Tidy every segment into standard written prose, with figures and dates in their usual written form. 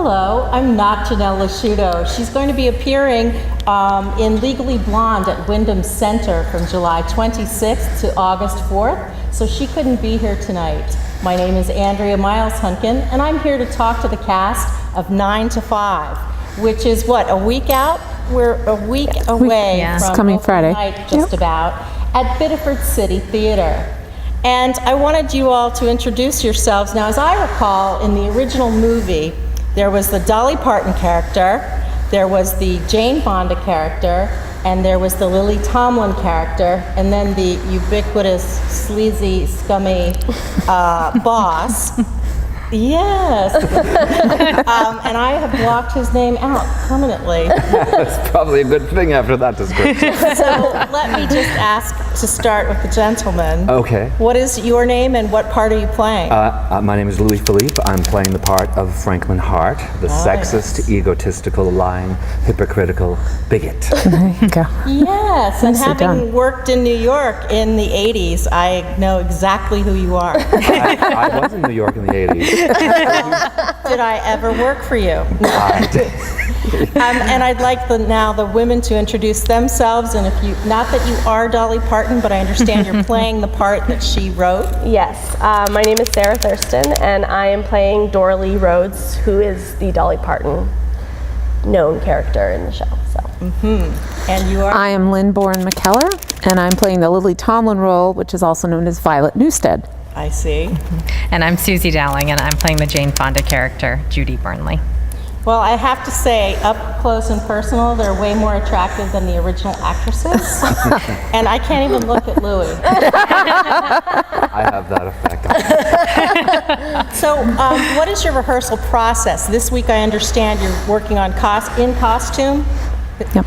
Hello, I'm not Janelle Lasciuto. She's going to be appearing in Legally Blonde at Wyndham Center from July 26th to August 4th, so she couldn't be here tonight. My name is Andrea Miles Hunkin, and I'm here to talk to the cast of 9 to 5, which is what, a week out? We're a week away from coming Friday. Night, just about, at Biddeford City Theater. And I wanted you all to introduce yourselves. Now, as I recall, in the original movie, there was the Dolly Parton character, there was the Jane Fonda character, and there was the Lily Tomlin character, and then the ubiquitous, sleazy, scummy boss. Yes. And I have blocked his name out permanently. That's probably a good thing after that description. So let me just ask to start with the gentleman. Okay. What is your name and what part are you playing? My name is Louis Philippe. I'm playing the part of Franklin Hart, the sexist, egotistical, lying, hypocritical bigot. There you go. Yes, and Nicely having done. worked in New York in the 80s, I know exactly who you are. I was in New York in the 80s. Did I ever work for you? I did. And I'd like the women to introduce themselves, and if you, not that you are Dolly Parton, but I understand you're playing the part that she wrote. Yes, my name is Sarah Thurston, and I am playing Dora Lee Rhodes, who is the Dolly Parton known character in the show. And you are? I am Lynn Bourne McKellar, and I'm playing the Lily Tomlin role, which is also known as Violet Newstead. I see. And I'm Susie Dowling, and I'm playing the Jane Fonda character, Judy Burnley. Well, I have to say, up close and personal, they're way more attractive than the original actresses. And I can't even look at Louis. I have that effect on me. So, what is your rehearsal process? This week, I understand you're working on in costume.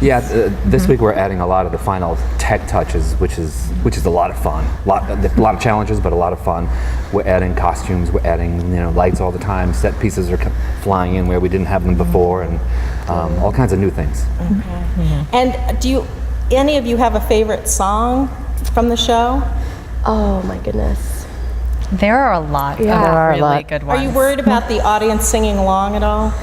Yeah, this week we're adding a lot of the final tech touches, which is a lot of fun. A lot of challenges, but a lot of fun. We're adding costumes, we're adding lights all the time. Set pieces are flying in where we didn't have them before, and all kinds of new things. Okay. And do any of you have a favorite song from the show? Oh my goodness. There are a lot of really good ones. Are you worried about the audience singing along at all?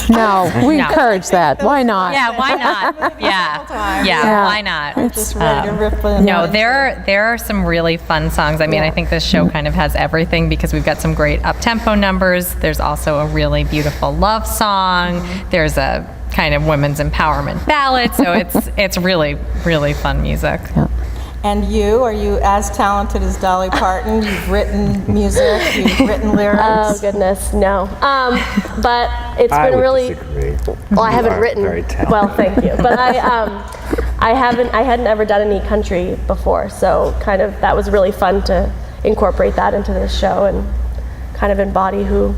No, we encourage that. Why not? Yeah, why not? Yeah, why not? Just ready to rip in. No, there are some really fun songs. I mean, I think this show kind of has everything because we've got some great up-tempo numbers. There's also a really beautiful love song. There's a kind of women's empowerment ballad. So it's really, really fun music. Yeah. And are you as talented as Dolly Parton? You've written music, you've written lyrics. Oh goodness, no. But it's been really. Disagree. Well, I haven't are written. very talented. Well, thank you. But I hadn't ever done any country before, so kind of that was really fun to incorporate that into this show and kind of embody who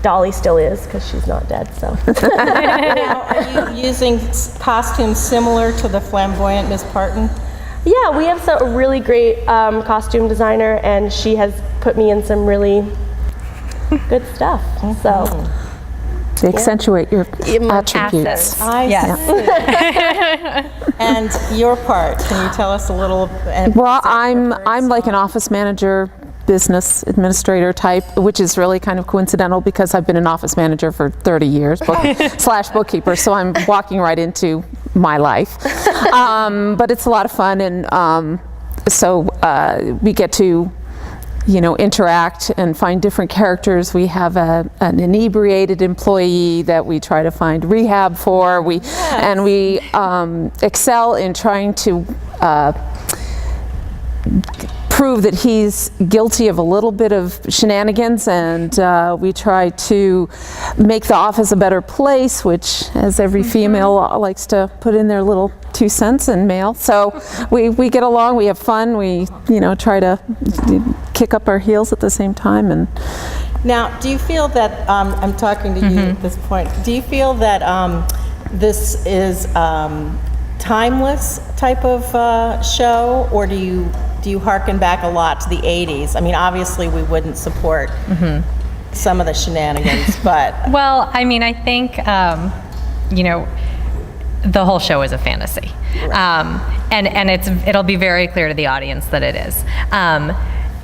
Dolly still is, because she's not dead. So. Now, are you using costumes similar to the flamboyant Miss Parton? Yeah, we have a really great costume designer, and she has put me in some really good stuff. So To accentuate your attributes. And your part, can you tell us a little? Well, I'm like an office manager, business administrator type, which is really kind of coincidental because I've been an office manager for 30 years, slash bookkeeper, so I'm walking right into my life. But it's a lot of fun, and so we get to interact and find different characters. We have an inebriated employee that we try to find rehab for. And we excel in trying to prove that he's guilty of a little bit of shenanigans, and we try to make the office a better place, which, as every female likes to put in their little 2 cents in mail. So we get along, we have fun, we try to kick up our heels at the same time. And now, do you feel that I'm talking to you at this point? Do you feel that this is timeless type of show, or do you hearken back a lot to the 80s? I mean, obviously we wouldn't support some of the shenanigans, but... Well, I mean, I think, the whole show is a fantasy. Right. And it'll be very clear to the audience that it is.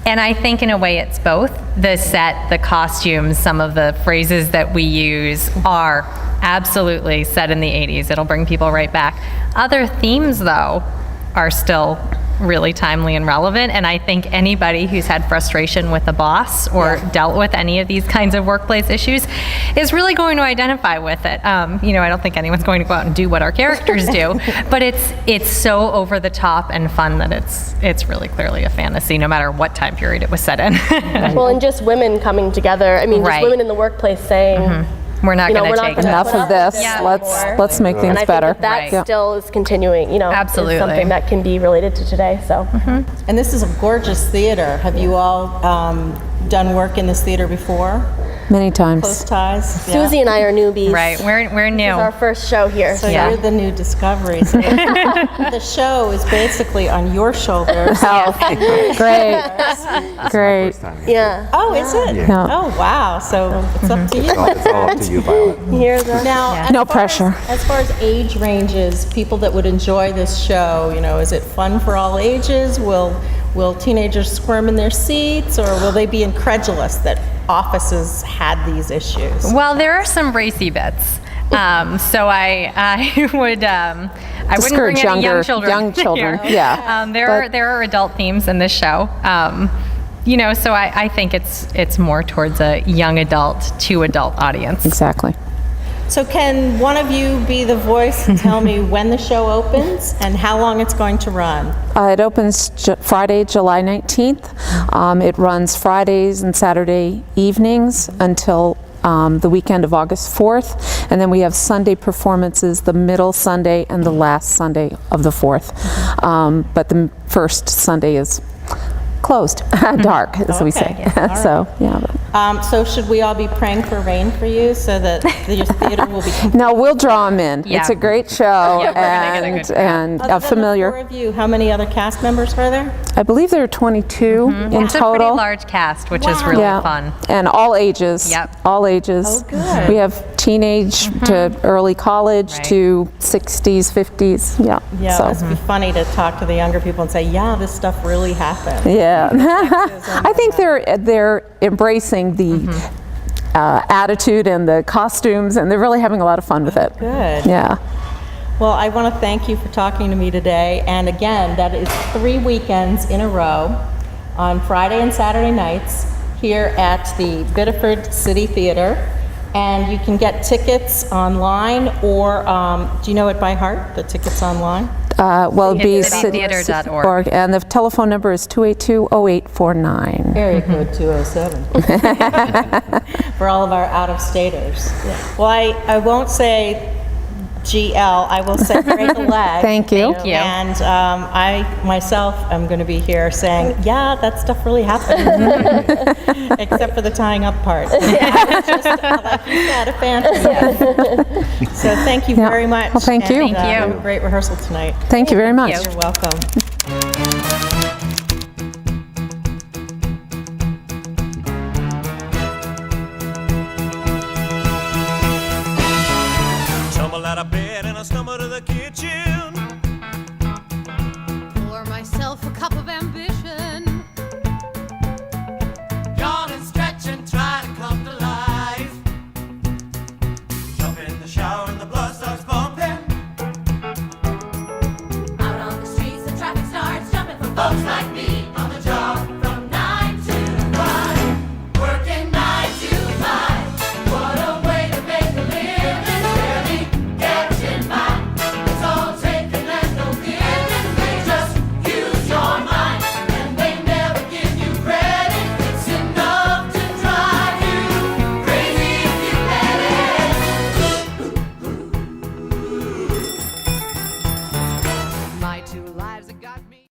And I think in a way it's both. The set, the costumes, some of the phrases that we use are absolutely set in the 80s. It'll bring people right back. Other themes, though, are still really timely and relevant, and I think anybody who's had frustration with a boss or dealt with any of these kinds of workplace issues is really going to identify with it. I don't think anyone's going to go out and do what our characters do, but it's so over the top and fun that it's really clearly a fantasy, no matter what time period it was set in. Well, and just women coming together. I mean, just Right. women in the workplace saying, We're not going to take gonna Enough put of up with this. this Let's make and things I think better. that Right. still is continuing. Absolutely. is something that can be related to today. So. And this is a gorgeous theater. Have you all done work in this theater before? Many times. Close ties? Yeah. Susie and I are newbies. Right, we're new. This is our first show here. So Yeah. you're the new discoveries. The show is basically on your shoulders. Oh, great. Great. First time. Yeah. Oh, is it? Yeah. Oh, wow. So it's up to you. It's all up to you, Violet. Here's a, Now, as No far pressure. As far as age ranges, people that would enjoy this show, is it fun for all ages? Will teenagers squirm in their seats, or will they be incredulous that offices had these issues? Well, there are some racy bits. So I would I wouldn't bring Discourage any young children. young children, here. yeah. There are adult themes in this show. So I think it's more towards a young adult to adult audience. Exactly. So can one of you be the voice and tell me when the show opens and how long it's going to run? It opens Friday, July 19th. It runs Fridays and Saturday evenings until the weekend of August 4th. And then we have Sunday performances, the middle Sunday and the last Sunday of the 4th. But the first Sunday is closed, dark, as we say. Okay, So, yeah. So should we all be praying for rain for you so that your theater will be complete? No, we'll draw them in. Yeah. It's a great show Yeah, we're gonna get a good crowd. and Other than familiar. the four of you, how many other cast members were there? I believe there are 22 in It's a total. pretty large cast, which is really Yeah, fun. and all ages. Yep. All ages. Oh, good. We have teenage to early college Right. to 60s, 50s. Yeah. Yeah, So, it must be funny to talk to the younger people and say, yeah, this stuff really happened. yeah. I think they're embracing the attitude and the costumes, and they're really having a lot of fun with it. Good. Yeah. Well, I want to thank you for talking to me today. And again, that is 3 weekends in a row on Friday and Saturday nights here at the Biddeford City Theater. And you can get tickets online, or do you know it by heart, the tickets online? Well, it'd be It's citytheater.org. and the telephone number is 282-0849. Area code 207. For all of our out-of-staters. Well, I won't say GL, I will say break a leg. Thank you. Thank you. And I myself am going to be here saying, yeah, that stuff really happened. Except for the tying up part. It's just, like you said, a fantasy. So thank you Yeah. very much. Well, thank you. And, Thank you. have a great rehearsal tonight. Thank you very much. you. You're welcome. Tumble out of bed and I stumble to the kitchen. Pour myself a cup of ambition. Yawn and stretch and try to come to life. Jump in the shower and the blood starts pumping. Out on the streets, the traffic starts jumping for folks like me.